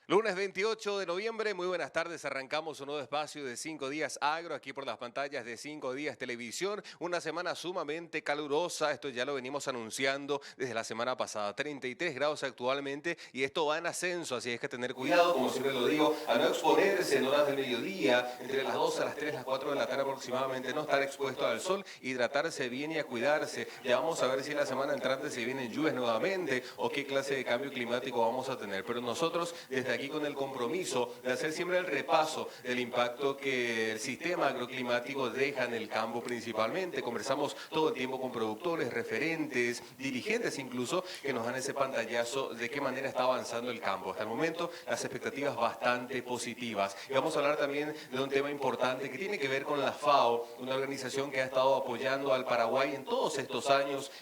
Lunes 28 de noviembre, muy buenas tardes. Arrancamos un nuevo espacio de 5 días agro aquí por las pantallas de 5 días televisión. Una semana sumamente calurosa, esto ya lo venimos anunciando desde la semana pasada. 33 grados actualmente y esto va en ascenso, así es que tener cuidado, como siempre lo digo, a no exponerse en horas del mediodía, entre las 2 a las 3, las 4 de la tarde aproximadamente, no estar expuesto al sol, hidratarse bien y a cuidarse. Ya vamos a ver si la semana entrante se vienen lluvias nuevamente o qué clase de cambio climático vamos a tener. Pero nosotros desde aquí con el compromiso de hacer siempre el repaso del impacto que el sistema agroclimático deja en el campo principalmente. Conversamos todo el tiempo con productores, referentes, dirigentes incluso, que nos dan ese pantallazo de qué manera está avanzando el campo. Hasta el momento las expectativas bastante positivas. Y vamos a hablar también de un tema importante que tiene que ver con la FAO, una organización que ha estado apoyando al Paraguay en todos estos años.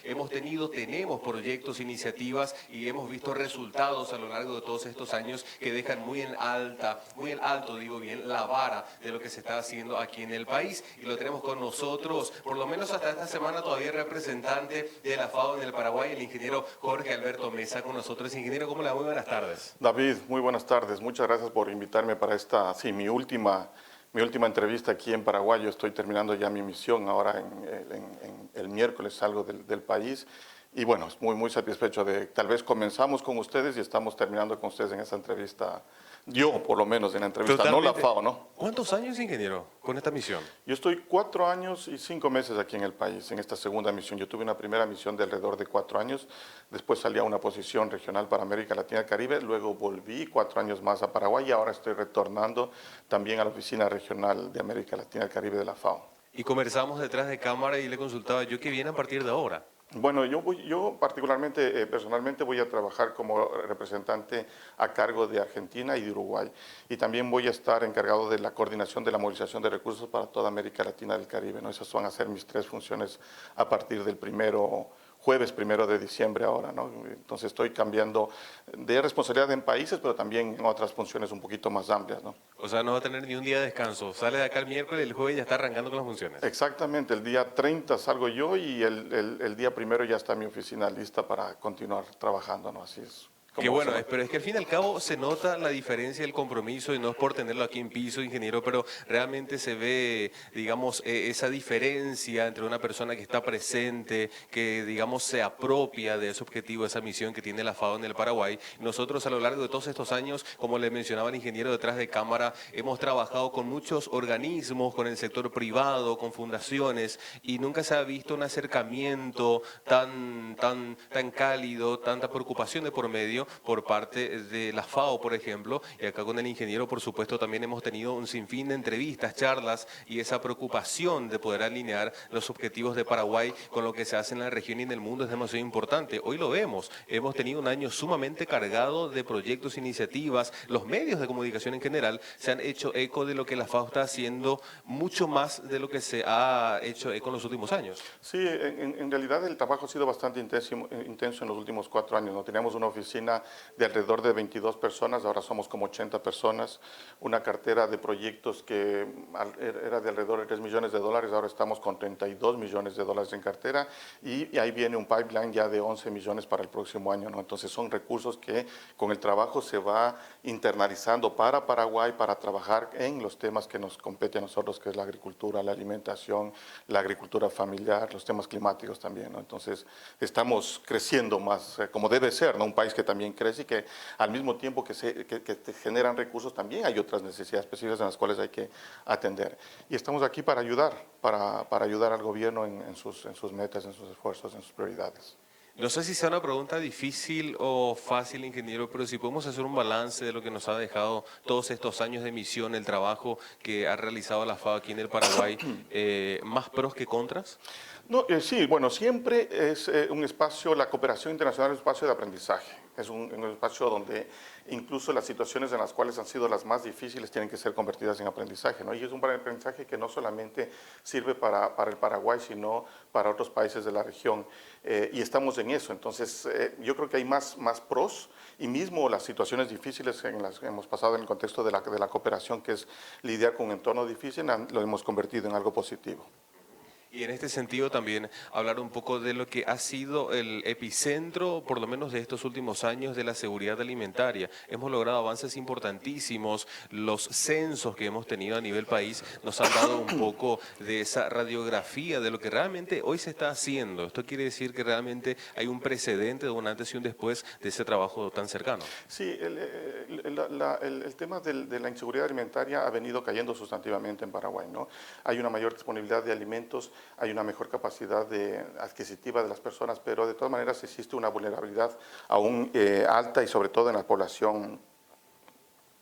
Tenemos proyectos, iniciativas y hemos visto resultados a lo largo de todos estos años que dejan muy en alto, digo bien, la vara de lo que se está haciendo aquí en el país. Y lo tenemos con nosotros, por lo menos hasta esta semana todavía representante de la FAO en el Paraguay, el ingeniero Jorge Alberto Mesa con nosotros. Ingeniero, ¿cómo le va? Muy buenas tardes. David, muy buenas tardes. Muchas gracias por invitarme para esta, mi última entrevista aquí en Paraguay. Yo estoy terminando ya mi misión, ahora en el miércoles salgo del país. Y bueno, muy satisfecho de, tal vez comenzamos con ustedes y estamos terminando con ustedes en esta entrevista. Yo, por lo menos, en la entrevista, Totalmente. no la FAO, ¿no? ¿Cuántos años, ingeniero, con esta misión? Yo estoy 4 años y 5 meses aquí en el país, en esta segunda misión. Yo tuve una primera misión de alrededor de 4 años, después salí a una posición regional para América Latina y Caribe, luego volví 4 años más a Paraguay y ahora estoy retornando también a la oficina regional de América Latina y Caribe de la FAO. Y conversamos detrás de cámara y le consultaba yo qué viene a partir de ahora. Bueno, yo particularmente, personalmente voy a trabajar como representante a cargo de Argentina y de Uruguay. Y también voy a estar encargado de la coordinación de la movilización de recursos para toda América Latina y el Caribe, ¿no? Esas van a ser mis 3 funciones a partir del jueves 1 de diciembre ahora, ¿no? Entonces estoy cambiando de responsabilidad en países, pero también en otras funciones un poquito más amplias, ¿no? O sea, no va a tener ni un día de descanso. Sale de acá el miércoles y el jueves ya está arrancando con las funciones. Exactamente, el día 30 salgo yo y el día 1 ya está mi oficina lista para continuar trabajando, ¿no? Así es. Qué bueno, pero es que al fin y al cabo se nota la diferencia del compromiso y no es por tenerlo aquí en piso, ingeniero, pero realmente se ve, digamos, esa diferencia entre una persona que está presente, que, digamos, se apropia de ese objetivo, de esa misión que tiene la FAO en el Paraguay. Nosotros a lo largo de todos estos años, como le mencionaba el ingeniero detrás de cámara, hemos trabajado con muchos organismos, con el sector privado, con fundaciones, y nunca se ha visto un acercamiento tan cálido, tanta preocupación de por medio por parte de la FAO, por ejemplo, y acá con el ingeniero, por supuesto, también hemos tenido un sinfín de entrevistas, charlas y esa preocupación de poder alinear los objetivos de Paraguay con lo que se hace en la región y en el mundo es demasiado importante. Hoy lo vemos, hemos tenido un año sumamente cargado de proyectos, iniciativas, los medios de comunicación en general se han hecho eco de lo que la FAO está haciendo, mucho más de lo que se ha hecho eco en los últimos años. Sí, en realidad el trabajo ha sido bastante intenso en los últimos 4 años, ¿no? Teníamos una oficina de alrededor de 22 personas, ahora somos como 80 personas, una cartera de proyectos que era de alrededor de $3 millones, ahora estamos con $32 millones en cartera y ahí viene un pipeline ya de 11 millones para el próximo año, ¿no? Entonces son recursos que con el trabajo se va internalizando para Paraguay para trabajar en los temas que nos compete a nosotros, que es la agricultura, la alimentación, la agricultura familiar, los temas climáticos también, ¿no? Entonces estamos creciendo más, como debe ser, ¿no? Un país que también crece y que al mismo tiempo que te generan recursos también hay otras necesidades específicas en las cuales hay que atender. Y estamos aquí para ayudar, para ayudar al gobierno en sus metas, en sus esfuerzos, en sus prioridades. No sé si sea una pregunta difícil o fácil, ingeniero, pero si podemos hacer un balance de lo que nos ha dejado todos estos años de misión, el trabajo que ha realizado la FAO aquí en el Paraguay, ¿más pros que contras? No, sí, bueno, siempre es un espacio, la cooperación internacional es un espacio de aprendizaje, es un espacio donde incluso las situaciones en las cuales han sido las más difíciles tienen que ser convertidas en aprendizaje, ¿no? Y es un aprendizaje que no solamente sirve para el Paraguay, sino para otros países de la región, y estamos en eso. Entonces, yo creo que hay más pros, y mismo las situaciones difíciles en las que hemos pasado en el contexto de la cooperación, que es lidiar con un entorno difícil, lo hemos convertido en algo positivo. Y en este sentido también hablar un poco de lo que ha sido el epicentro, por lo menos de estos últimos años, de la seguridad alimentaria. Hemos logrado avances importantísimos, los censos que hemos tenido a nivel país nos han dado un poco de esa radiografía de lo que realmente hoy se está haciendo. Esto quiere decir que realmente hay un precedente de un antes y un después de ese trabajo tan cercano. Sí, el tema de la inseguridad alimentaria ha venido cayendo sustantivamente en Paraguay, ¿no? Hay una mayor disponibilidad de alimentos, hay una mejor capacidad adquisitiva de las personas, pero de todas maneras existe una vulnerabilidad aún alta y sobre todo en la población,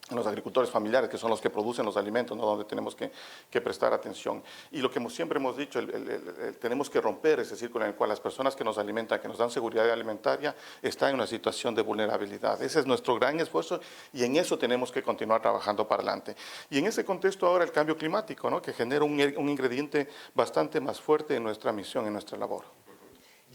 en los agricultores familiares, que son los que producen los alimentos, ¿no? Donde tenemos que prestar atención. Y lo que siempre hemos dicho, tenemos que romper ese círculo en el cual las personas que nos alimentan, que nos dan seguridad alimentaria, están en una situación de vulnerabilidad. Ese es nuestro gran esfuerzo y en eso tenemos que continuar trabajando para adelante. Y en ese contexto ahora el cambio climático, ¿no? Que genera un ingrediente bastante más fuerte en nuestra misión, en nuestra labor.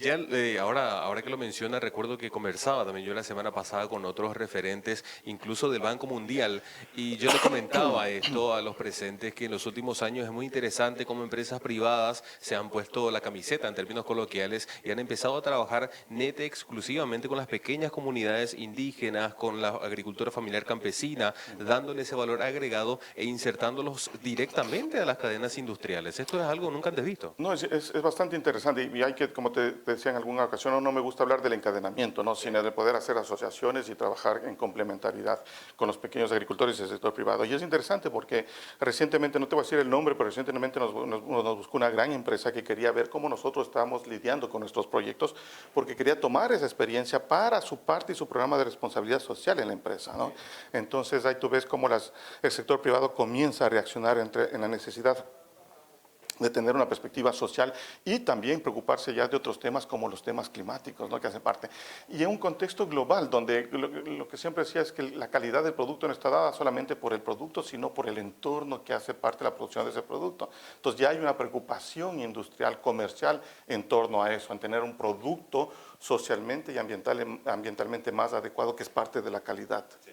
Ya ahora que lo menciona, recuerdo que conversaba también yo la semana pasada con otros referentes, incluso del Banco Mundial, y yo le comentaba esto a los presentes, que en los últimos años es muy interesante cómo empresas privadas se han puesto la camiseta en términos coloquiales y han empezado a trabajar neta exclusivamente con las pequeñas comunidades indígenas, con la agricultura familiar campesina, dándole ese valor agregado e insertándolos directamente a las cadenas industriales. Esto es algo nunca antes visto. No, es bastante interesante y hay que, como te decía en alguna ocasión, no me gusta hablar del encadenamiento, ¿no? Sino de poder hacer asociaciones y trabajar en complementariedad con los pequeños agricultores y el sector privado. Y es interesante porque recientemente, no te voy a decir el nombre, pero recientemente nos buscó una gran empresa que quería ver cómo nosotros estábamos lidiando con nuestros proyectos, porque quería tomar esa experiencia para su parte y su programa de responsabilidad social en la empresa, ¿no? Entonces ahí tú ves cómo el sector privado comienza a reaccionar en la necesidad de tener una perspectiva social y también preocuparse ya de otros temas como los temas climáticos, ¿no? Que hacen parte. Y en un contexto global donde lo que siempre decía es que la calidad del producto no está dada solamente por el producto, sino por el entorno que hace parte de la producción de ese producto. Entonces ya hay una preocupación industrial, comercial en torno a eso, en tener un producto socialmente y ambientalmente más adecuado, que es parte de la calidad. Sí.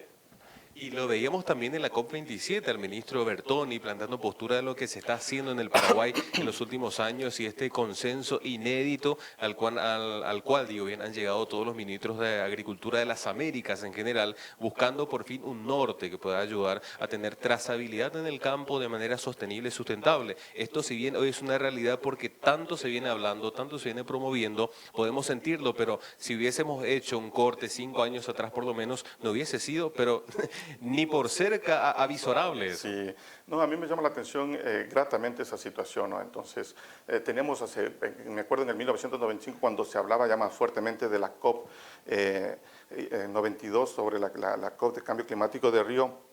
Y lo veíamos también en la COP27, al ministro Bertoni plantando postura de lo que se está haciendo en el Paraguay en los últimos años y este consenso inédito al cual digo bien, han llegado todos los ministros de Agricultura de las Américas en general, buscando por fin un norte que pueda ayudar a tener trazabilidad en el campo de manera sostenible y sustentable. Esto, si bien hoy es una realidad porque tanto se viene hablando, tanto se viene promoviendo, podemos sentirlo, pero si hubiésemos hecho un corte 5 años atrás por lo menos, no hubiese sido, pero ni por cerca avisorable. Sí, no, a mí me llama la atención gratamente esa situación, ¿no? Entonces, me acuerdo en el 1995 cuando se hablaba ya más fuertemente de la COP 92 sobre la COP de cambio climático de Río,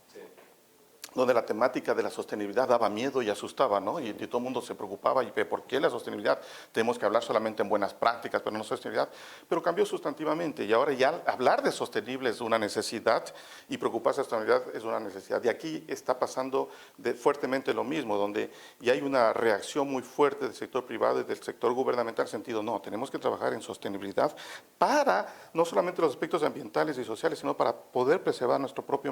donde la temática de la sostenibilidad daba miedo y asustaba, ¿no? Y todo el mundo se preocupaba, y ¿por qué la sostenibilidad? Tenemos que hablar solamente en buenas prácticas, pero no sostenibilidad. Pero cambió sustantivamente y ahora ya hablar de sostenible es una necesidad y preocuparse de sostenibilidad es una necesidad. Y aquí está pasando fuertemente lo mismo, donde ya hay una reacción muy fuerte del sector privado y del sector gubernamental en sentido, no, tenemos que trabajar en sostenibilidad para no solamente los aspectos ambientales y sociales, sino para poder preservar nuestro propio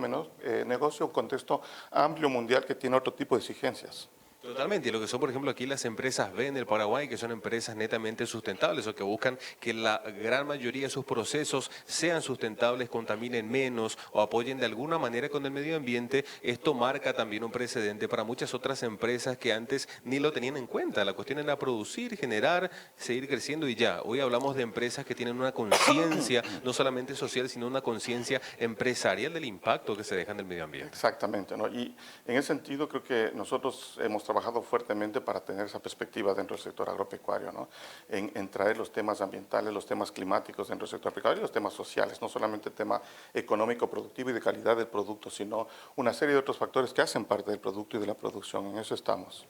negocio, un contexto amplio mundial que tiene otro tipo de exigencias. Totalmente, y lo que son, por ejemplo, aquí las empresas B en el Paraguay, que son empresas netamente sustentables o que buscan que la gran mayoría de sus procesos sean sustentables, contaminen menos o apoyen de alguna manera con el medio ambiente, esto marca también un precedente para muchas otras empresas que antes ni lo tenían en cuenta. La cuestión era producir, generar, seguir creciendo y ya. Hoy hablamos de empresas que tienen una conciencia, no solamente social, sino una conciencia empresarial del impacto que se dejan del medio ambiente. Exactamente, ¿no? Y en ese sentido creo que nosotros hemos trabajado fuertemente para tener esa perspectiva dentro del sector agropecuario, ¿no? En traer los temas ambientales, los temas climáticos dentro del sector agropecuario y los temas sociales, no solamente el tema económico, productivo y de calidad del producto, sino una serie de otros factores que hacen parte del producto y de la producción. En eso estamos.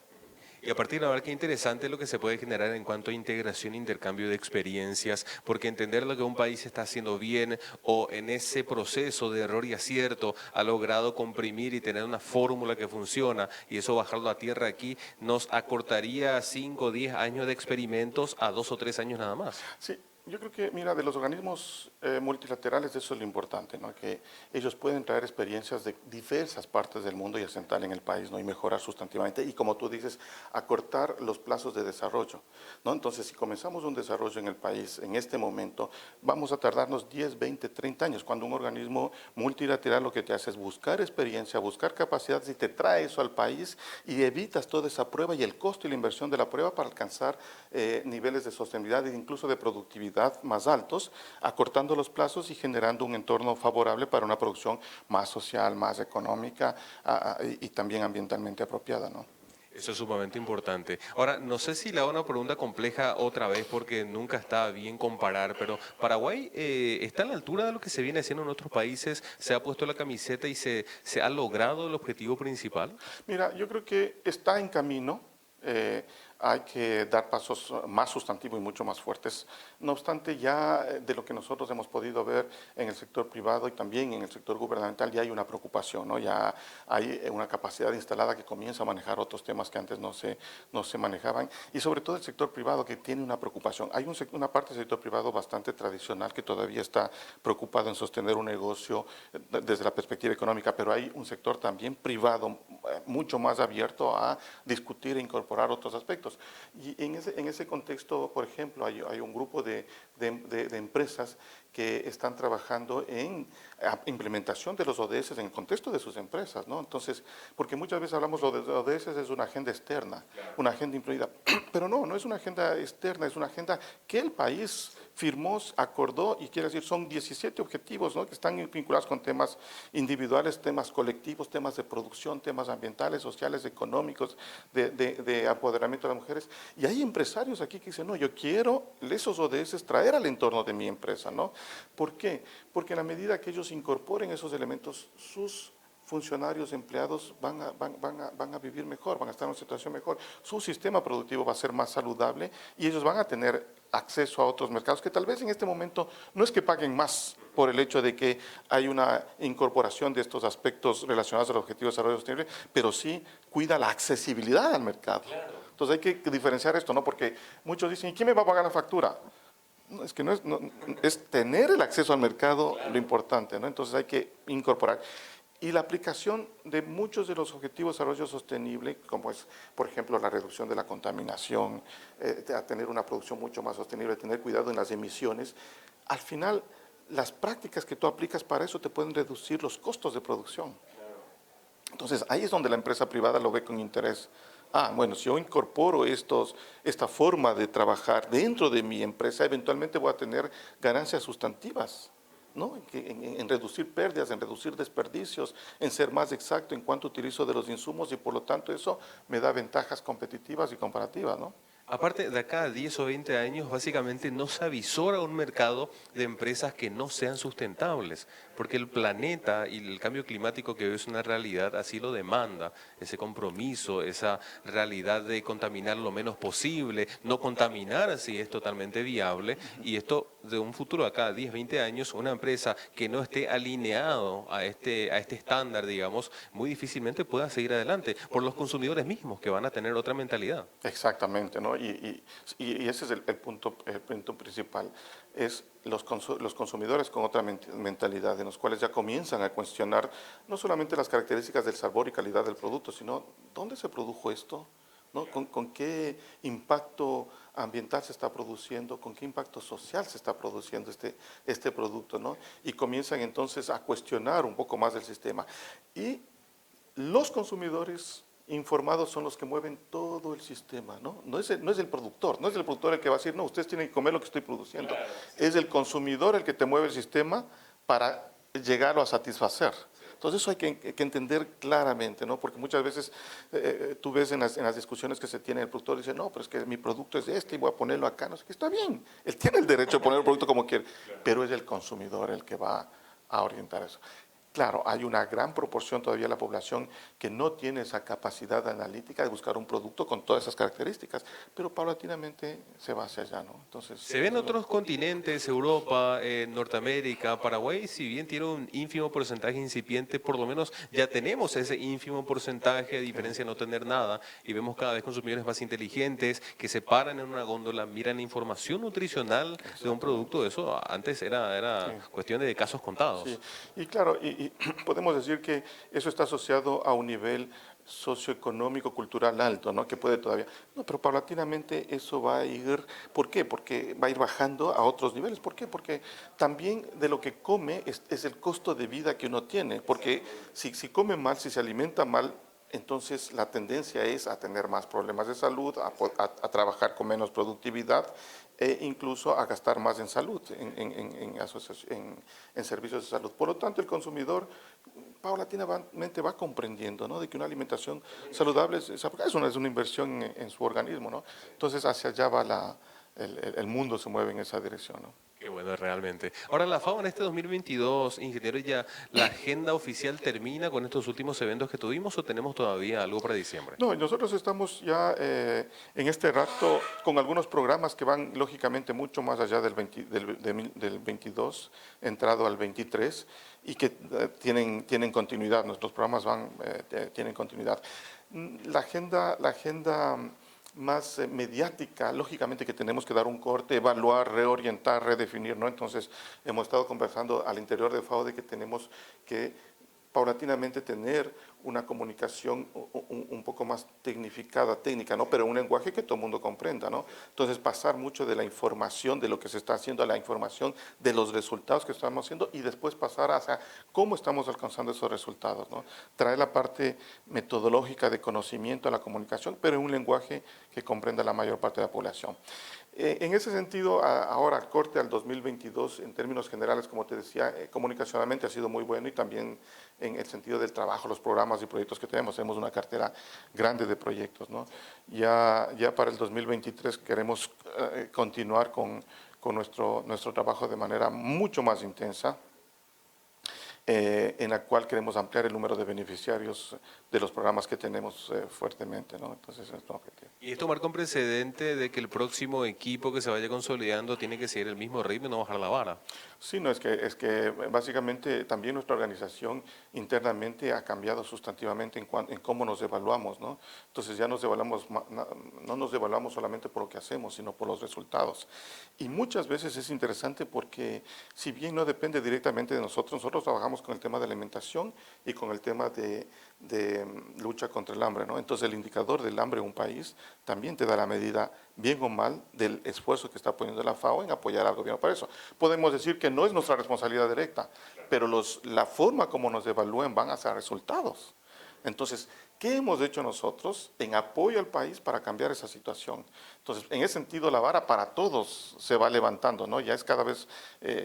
Y a partir de ahora, qué interesante lo que se puede generar en cuanto a integración e intercambio de experiencias, porque entender lo que un país está haciendo bien o en ese proceso de error y acierto ha logrado comprimir y tener una fórmula que funciona y eso bajarlo a tierra aquí nos acortaría 5 o 10 años de experimentos a 2 o 3 años nada más. Sí. Yo creo que, mira, de los organismos multilaterales eso es lo importante, ¿no? Que ellos pueden traer experiencias de diversas partes del mundo y asentar en el país, ¿no? Y mejorar sustantivamente y, como tú dices, acortar los plazos de desarrollo, ¿no? Entonces, si comenzamos un desarrollo en el país en este momento, vamos a tardarnos 10, 20, 30 años, cuando un organismo multilateral lo que te hace es buscar experiencia, buscar capacidades y te trae eso al país y evitas toda esa prueba y el costo y la inversión de la prueba para alcanzar niveles de sostenibilidad e incluso de productividad más altos, acortando los plazos y generando un entorno favorable para una producción más social, más económica y también ambientalmente apropiada, ¿no? Eso es sumamente importante. Ahora, no sé si le hago una pregunta compleja otra vez porque nunca está bien comparar, pero Paraguay está a la altura de lo que se viene haciendo en otros países, se ha puesto la camiseta y se ha logrado el objetivo principal. Mira, yo creo que está en camino. eh, Hay que dar pasos más sustantivos y mucho más fuertes. No obstante, ya de lo que nosotros hemos podido ver en el sector privado y también en el sector gubernamental, ya hay una preocupación, ¿no? Ya hay una capacidad instalada que comienza a manejar otros temas que antes no se manejaban. Y sobre todo el sector privado que tiene una preocupación. Hay una parte del sector privado bastante tradicional que todavía está preocupado en sostener un negocio desde la perspectiva económica, pero hay un sector también privado mucho más abierto a discutir e incorporar otros aspectos. Y en ese contexto, por ejemplo, hay un grupo de empresas que están trabajando en implementación de los ODS en el contexto de sus empresas, ¿no? Entonces, porque muchas veces hablamos de ODS es una agenda externa, una agenda incluida, pero no es una agenda externa, es una agenda que el país firmó, acordó y quiere decir, son 17 objetivos, ¿no? Que están vinculados con temas individuales, temas colectivos, temas de producción, temas ambientales, sociales, económicos, de apoderamiento de las mujeres. Y hay empresarios aquí que dicen, no, yo quiero esos ODS traer al entorno de mi empresa, ¿no? ¿Por qué? Porque en la medida que ellos incorporen esos elementos, sus funcionarios, empleados van a vivir mejor, van a estar en una situación mejor, su sistema productivo va a ser más saludable y ellos van a tener acceso a otros mercados que tal vez en este momento no es que paguen más por el hecho de que hay una incorporación de estos aspectos relacionados al objetivo de desarrollo sostenible, pero sí cuida la accesibilidad al mercado. Entonces hay que diferenciar esto, ¿no? Porque muchos dicen, ¿y quién me va a pagar la factura? No, es que es tener el acceso al mercado lo importante, ¿no? Entonces hay que incorporar. Y la aplicación de muchos de los objetivos de desarrollo sostenible, como es, por ejemplo, la reducción de la contaminación, a tener una producción mucho más sostenible, tener cuidado en las emisiones, al final las prácticas que tú aplicas para eso te pueden reducir los costos de producción. Entonces, ahí es donde la empresa privada lo ve con interés. Bueno, si yo incorporo esta forma de trabajar dentro de mi empresa, eventualmente voy a tener ganancias sustantivas, ¿no? En reducir pérdidas, en reducir desperdicios, en ser más exacto en cuanto utilizo de los insumos y por lo tanto eso me da ventajas competitivas y comparativas, ¿no? Aparte, de acá a 10 o 20 años, básicamente no se avisora un mercado de empresas que no sean sustentables, porque el planeta y el cambio climático que hoy es una realidad así lo demanda, ese compromiso, esa realidad de contaminar lo menos posible, no contaminar si es totalmente viable, y esto de un futuro acá a 10, 20 años, una empresa que no esté alineado a este estándar, digamos, muy difícilmente pueda seguir adelante, por los consumidores mismos que van a tener otra mentalidad. Exactamente, ¿no? Y ese es el punto principal, es los consumidores con otra mentalidad, en los cuales ya comienzan a cuestionar no solamente las características del sabor y calidad del producto, sino dónde se produjo esto, ¿no? Con qué impacto ambiental se está produciendo, con qué impacto social se está produciendo este producto, ¿no? Y comienzan entonces a cuestionar un poco más el sistema. Y los consumidores informados son los que mueven todo el sistema, ¿no? No es el productor, no es el productor el que va a decir, no, ustedes tienen que comer lo que estoy produciendo. Es el consumidor el que te mueve el sistema para llegarlo a satisfacer. Entonces eso hay que entender claramente, ¿no? Porque muchas veces tú ves en las discusiones que se tiene el productor, dice, no, pero es que mi producto es este y voy a ponerlo acá, no sé qué, está bien, él tiene el derecho a poner el producto como quiere, pero es el consumidor el que va a orientar eso. Claro, hay una gran proporción todavía de la población que no tiene esa capacidad analítica de buscar un producto con todas esas características, pero paulatinamente se va hacia allá, ¿no? Entonces, Se ve en otros continentes, Europa, Norteamérica, Paraguay, si bien tiene un ínfimo porcentaje incipiente, por lo menos ya tenemos ese ínfimo porcentaje, a diferencia de no tener nada, y vemos cada vez consumidores más inteligentes que se paran en una góndola, miran información nutricional de un exactamente. producto. Eso antes era Sí. cuestión de casos Sí, contados. y claro, podemos decir que eso está asociado a un nivel socioeconómico, cultural alto, ¿no? Que puede todavía. No, pero paulatinamente eso va a ir. ¿Por qué? Porque va a ir bajando a otros niveles. ¿Por qué? Porque también de lo que come es el costo de vida que uno tiene. Porque si come mal, si se alimenta mal, entonces la tendencia es a tener más problemas de salud, a trabajar con menos productividad e incluso a gastar más en salud, en servicios de salud. Por lo tanto, el consumidor paulatinamente va comprendiendo, ¿no? De que una alimentación saludable es una inversión en su organismo, ¿no? Entonces, hacia allá va el mundo se mueve en esa dirección, ¿no? Qué bueno, realmente. Ahora, la FAO en este 2022, ingeniero, ¿ya la agenda oficial termina con estos últimos eventos que tuvimos o tenemos todavía algo para diciembre? No, y nosotros estamos ya en este rato con algunos programas que van lógicamente mucho más allá del 22, entrado al 23, y que tienen continuidad. Nuestros programas tienen continuidad. La agenda más mediática, lógicamente que tenemos que dar un corte, evaluar, reorientar, redefinir, ¿no? Entonces, hemos estado conversando al interior de FAO de que tenemos que paulatinamente tener una comunicación un poco más tecnificada, técnica, ¿no? Pero un lenguaje que todo el mundo comprenda, ¿no? Entonces, pasar mucho de la información de lo que se está haciendo a la información de los resultados que estamos haciendo y después pasar hacia cómo estamos alcanzando esos resultados, ¿no? Traer la parte metodológica de conocimiento a la comunicación, pero en un lenguaje que comprenda la mayor parte de la población. En ese sentido, ahora al corte al 2022, en términos generales, como te decía, comunicacionalmente ha sido muy bueno y también en el sentido del trabajo, los programas y proyectos que tenemos una cartera grande de proyectos, ¿no? Ya para el 2023 queremos continuar con nuestro trabajo de manera mucho más intensa, en la cual queremos ampliar el número de beneficiarios de los programas que tenemos fuertemente, ¿no? Entonces, es nuestro objetivo. Y esto marca un precedente de que el próximo equipo que se vaya consolidando tiene que seguir el mismo ritmo y no bajar la vara. Sí, no, es que básicamente también nuestra organización internamente ha cambiado sustantivamente en cómo nos evaluamos, ¿no? Entonces ya no nos evaluamos solamente por lo que hacemos, sino por los resultados. Y muchas veces es interesante porque si bien no depende directamente de nosotros trabajamos con el tema de alimentación y con el tema de lucha contra el hambre, ¿no? Entonces el indicador del hambre en un país también te da la medida, bien o mal, del esfuerzo que está poniendo la FAO en apoyar al gobierno para eso. Podemos decir que no es nuestra responsabilidad directa, pero la forma como nos evalúen van a ser resultados. Entonces, ¿qué hemos hecho nosotros en apoyo al país para cambiar esa situación? Entonces, en ese sentido, la vara para todos se va levantando, ¿no? Ya es cada vez,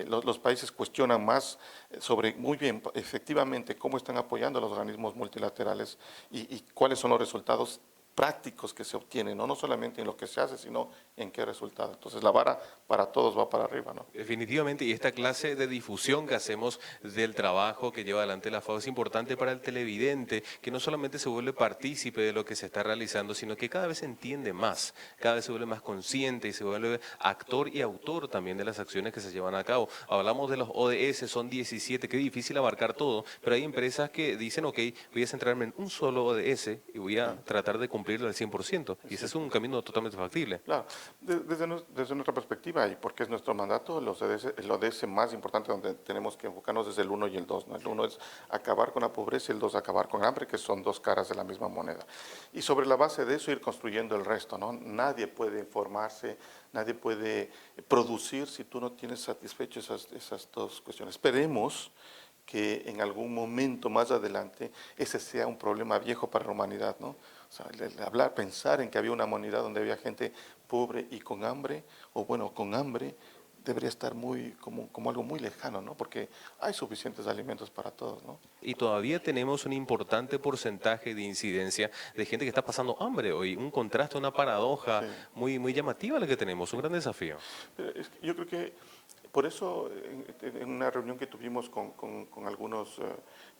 los países cuestionan más sobre, muy bien, efectivamente, cómo están apoyando a los organismos multilaterales y cuáles son los resultados prácticos que se obtienen, ¿no? No solamente en lo que se hace, sino en qué resultado. Entonces, la vara para todos va para arriba, ¿no? Definitivamente, y esta clase de difusión que hacemos del trabajo que lleva adelante la FAO es importante para el televidente, que no solamente se vuelve partícipe de lo que se está realizando, sino que cada vez entiende más, cada vez se vuelve más consciente y se vuelve actor y autor también de las acciones que se llevan a cabo. Hablamos de los ODS, son 17, qué difícil abarcar todo, pero hay empresas que dicen, ok, voy a centrarme en un solo ODS y voy a tratar de cumplirlo al 100%, y ese es un camino totalmente factible. Claro, desde nuestra perspectiva y porque es nuestro mandato, el ODS más importante donde tenemos que enfocarnos es el 1 y el 2, ¿no? El 1 es acabar con la pobreza y el 2 acabar con el hambre, que son dos caras de la misma moneda. Y sobre la base de eso ir construyendo el resto, ¿no? Nadie puede informarse, nadie puede producir si tú no tienes satisfecho esas dos cuestiones. Esperemos que en algún momento más adelante ese sea un problema viejo para la humanidad, ¿no? O sea, pensar en que había una humanidad donde había gente pobre y con hambre, o bueno, con hambre, debería estar como algo muy lejano, ¿no? Porque hay suficientes alimentos para todos, ¿no? Y todavía tenemos un importante porcentaje de incidencia de gente que está pasando hambre hoy, un contraste, una paradoja Sí. muy llamativa la que tenemos, un gran desafío. Yo creo que Por eso, en una reunión que tuvimos con algunas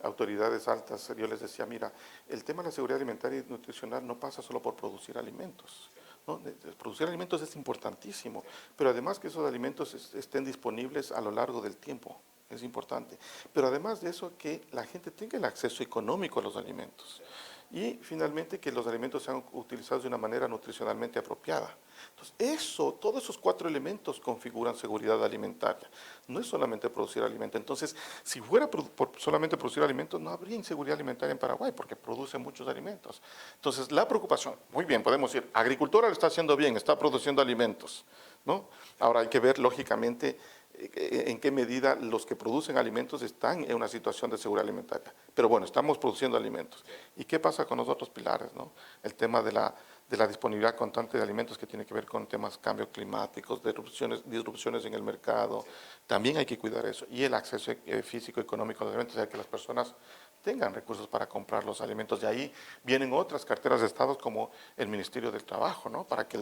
autoridades altas, yo les decía, mira, el tema de la seguridad alimentaria y nutricional no pasa solo por producir alimentos, ¿no? Producir alimentos es importantísimo, pero además que esos alimentos estén disponibles a lo largo del tiempo, es importante. Pero además de eso, que la gente tenga el acceso económico a los alimentos. Y finalmente que los alimentos sean utilizados de una manera nutricionalmente apropiada. Entonces, todos esos 4 elementos configuran seguridad alimentaria. No es solamente producir alimentos. Entonces, si fuera solamente producir alimentos, no habría inseguridad alimentaria en Paraguay, porque produce muchos alimentos. Entonces, la preocupación, muy bien, podemos decir, agricultura lo está haciendo bien, está produciendo alimentos, ¿no? Ahora hay que ver, lógicamente, en qué medida los que producen alimentos están en una situación de seguridad alimentaria. Pero bueno, estamos produciendo alimentos. ¿Y qué pasa con los otros pilares, ¿no? El tema de la disponibilidad constante de alimentos, que tiene que ver con temas cambios climáticos, disrupciones en el mercado. También hay que cuidar eso. Y el acceso físico, económico a los alimentos, o sea, que las personas tengan recursos para comprar los alimentos. De ahí vienen otras carteras de Estado como el Ministerio del Trabajo, ¿no? Para que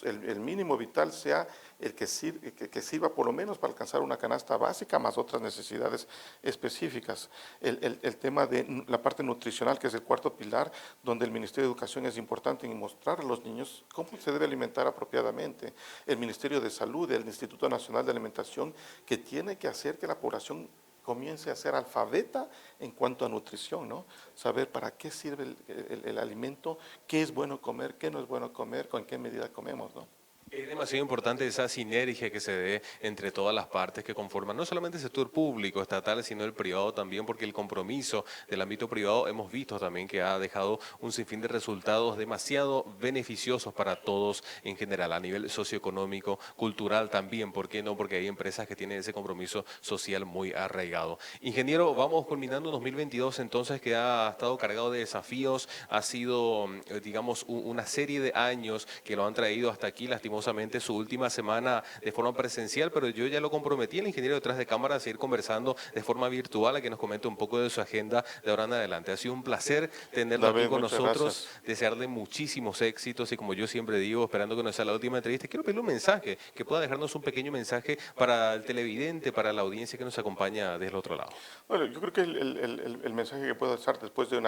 el mínimo vital sea el que sirva por lo menos para alcanzar una canasta básica más otras necesidades específicas. El tema de la parte nutricional, que es el 4º pilar, donde el Ministerio de Educación es importante en mostrar a los niños cómo se debe alimentar apropiadamente. El Ministerio de Salud, el Instituto Nacional de Alimentación, que tiene que hacer que la población comience a ser alfabeta en cuanto a nutrición, ¿no? Saber para qué sirve el alimento, qué es bueno comer, qué no es bueno comer, con qué medida comemos, ¿no? Es demasiado importante esa sinergia que se dé entre todas las partes que conforman, no solamente el sector público, estatal, sino el privado también, porque el compromiso del ámbito privado hemos visto también que ha dejado un sinfín de resultados demasiado beneficiosos para todos en general, a nivel socioeconómico, cultural también, ¿por qué no? Porque hay empresas que tienen ese compromiso social muy arraigado. Ingeniero, vamos culminando 2022 entonces, que ha estado cargado de desafíos, ha sido, digamos, una serie de años que lo han traído hasta aquí, lastimosamente su última semana de forma presencial, pero yo ya lo comprometí al ingeniero detrás de cámara a seguir conversando de forma virtual, a que nos comente un poco de su agenda de ahora en adelante. Ha sido un placer tenerlo David, aquí con muchas nosotros, gracias. desearle muchísimos éxitos y, como yo siempre digo, esperando que no sea la última entrevista, quiero pedirle un mensaje, que pueda dejarnos un pequeño mensaje para el televidente, para la audiencia que nos acompaña desde el otro lado. Bueno, yo creo que el mensaje que puedo dar después de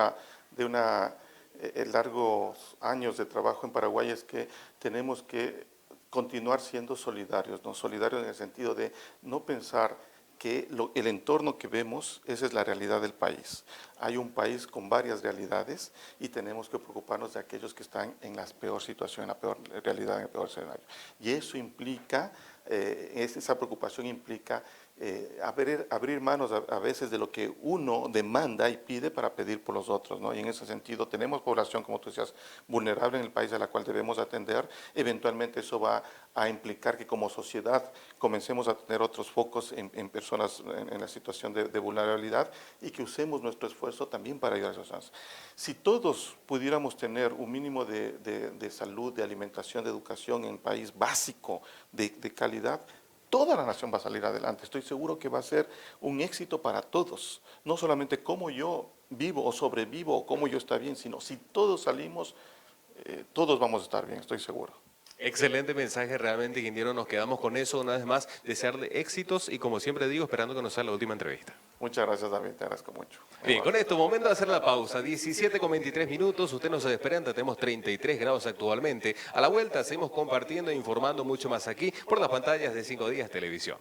largos años de trabajo en Paraguay es que tenemos que continuar siendo solidarios, ¿no? Solidarios en el sentido de no pensar que el entorno que vemos, esa es la realidad del país. Hay un país con varias realidades y tenemos que preocuparnos de aquellos que están en la peor situación, en la peor realidad, en el peor escenario. Y eso implica, esa preocupación implica abrir manos a veces de lo que uno demanda y pide para pedir por los otros, ¿no? Y en ese sentido tenemos población, como tú decías, vulnerable en el país, a la cual debemos atender. Eventualmente eso va a implicar que como sociedad comencemos a tener otros focos en personas en la situación de vulnerabilidad, y que usemos nuestro esfuerzo también para ayudar a esas personas. Si todos pudiéramos tener un mínimo de salud, de alimentación, de educación en un país básico, de calidad, toda la nación va a salir adelante. Estoy seguro que va a ser un éxito para todos. No solamente cómo yo vivo o sobrevivo o cómo yo está bien, sino si todos salimos, todos vamos a estar bien, estoy seguro. Excelente mensaje, realmente, ingeniero. Nos quedamos con eso una vez más, desearle éxitos y, como siempre digo, esperando que nos sea la última entrevista. Muchas gracias, David, te agradezco mucho. Bien, con esto, momento de hacer la pausa. 17:23. Usted no se desperanta, tenemos 33 grados actualmente. A la vuelta seguimos compartiendo e informando mucho más aquí por las pantallas de 5 Días Televisión.